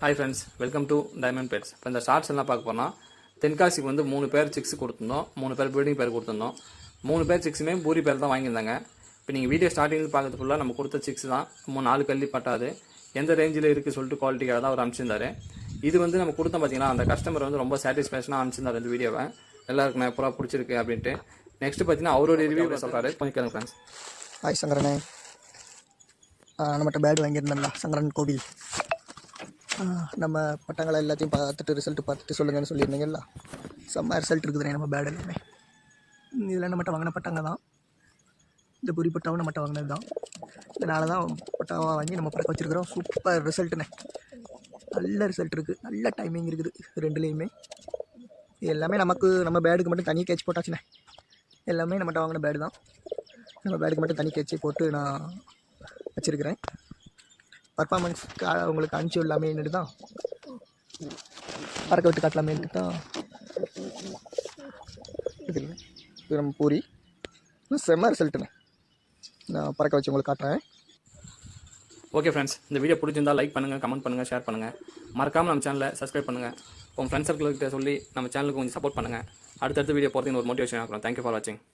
Hi friends, welcome to diamond pets. இப்போ இந்த shorts எல்லாம் பார்க்க போனால் தென்காசிக்கு வந்து 3 பேர் சிக்ஸ் கொடுத்துருந்தோம், 3 பேர் ப்ரீடிங் பேர் கொடுத்துருந்தோம். 3 பேர் சிக்ஸுமே பூரி பேர் தான் வாங்கியிருந்தாங்க. இப்போ நீங்கள் வீடியோ ஸ்டார்டிங் பார்க்கறதுக்குள்ள நம்ம கொடுத்த சிக்ஸ் தான் 4 கல்லி பட்டாது எந்த ரேஞ்சில் இருக்குது சொல்லிட்டு குவாலிட்டிக்காக தான் அவர் அனுப்பிச்சிருந்தாரு. இது வந்து நம்ம கொடுத்தோம் பார்த்தீங்கன்னா, அந்த கஸ்டமர் வந்து ரொம்ப சாட்டிஸ்ஃபேக்ஷனாக அனுப்பிச்சிருந்தார் இந்த வீடியோவை. எல்லாருக்கும் நான் எப்போ பிடிச்சிருக்கு அப்படின்ட்டு. நெக்ஸ்ட் பார்த்தீங்கன்னா அவரோட ரிவ்யூ சொல்கிறாரு, கொஞ்சம் கேளுங்க ஃப்ரெண்ட்ஸ். ஹாய் சங்கரனே, நம்மகிட்ட பேட் வாங்கியிருந்தோம்ல சங்கரன் கோவில். நம்ம பட்டங்களை எல்லாத்தையும் பார்த்துட்டு ரிசல்ட் பார்த்துட்டு சொல்லுங்கன்னு சொல்லியிருந்தீங்கல்ல. செம்ம ரிசல்ட் இருக்குதுண்ணே நம்ம பேட் எல்லாமே. இதில் நம்மகிட்ட வாங்கின பட்டாங்க தான், இந்த புரி பட்டாவும் நம்மகிட்ட வாங்கினது தான். இதனால தான் பட்டாவாக வாங்கி நம்ம பறக்க வச்சுருக்கிறோம். சூப்பர் ரிசல்ட்டுண்ணே, நல்ல ரிசல்ட் இருக்குது, நல்ல டைமிங் இருக்குது ரெண்டுலேயுமே. எல்லாமே நமக்கு நம்ம பேடுக்கு மட்டும் தனி கேட்ச் போட்டாச்சுண்ணே. எல்லாமே நம்மகிட்ட வாங்கின பேடு தான். நம்ம பேடுக்கு மட்டும் தனி கேட்சி போட்டு நான் வச்சுருக்கிறேன். பர்ஃபார்மன்ஸ் உங்களுக்கு அனுப்பிச்சி விடலாமேன்னுட்டு தான், பறக்க விட்டு காட்டலாமேன்ட்டு தான். இது நம்ம பூரி செம்ம ரிசல்ட்டுண்ணே, நான் பறக்க வச்சு உங்களுக்கு காட்டுறேன். ஓகே ஃப்ரெண்ட்ஸ், இந்த வீடியோ பிடிச்சிருந்தால் லைக் பண்ணுங்கள், கமெண்ட் பண்ணுங்கள், ஷேர் பண்ணுங்கள். மறக்காமல் நம்ம சேனலை சப்ஸ்கிரைப் பண்ணுங்கள். உங்கள் ஃப்ரெண்ட்ஸ் சர்க்கிள்கிட்ட சொல்லி நம்ம சேனலுக்கு கொஞ்சம் சப்போர்ட் பண்ணுங்கள். அடுத்தடுத்த வீடியோ போகிறதுக்கு ஒரு மோட்டிவேஷன் ஆகணும். தேங்க்யூ ஃபார் வாட்சிங்.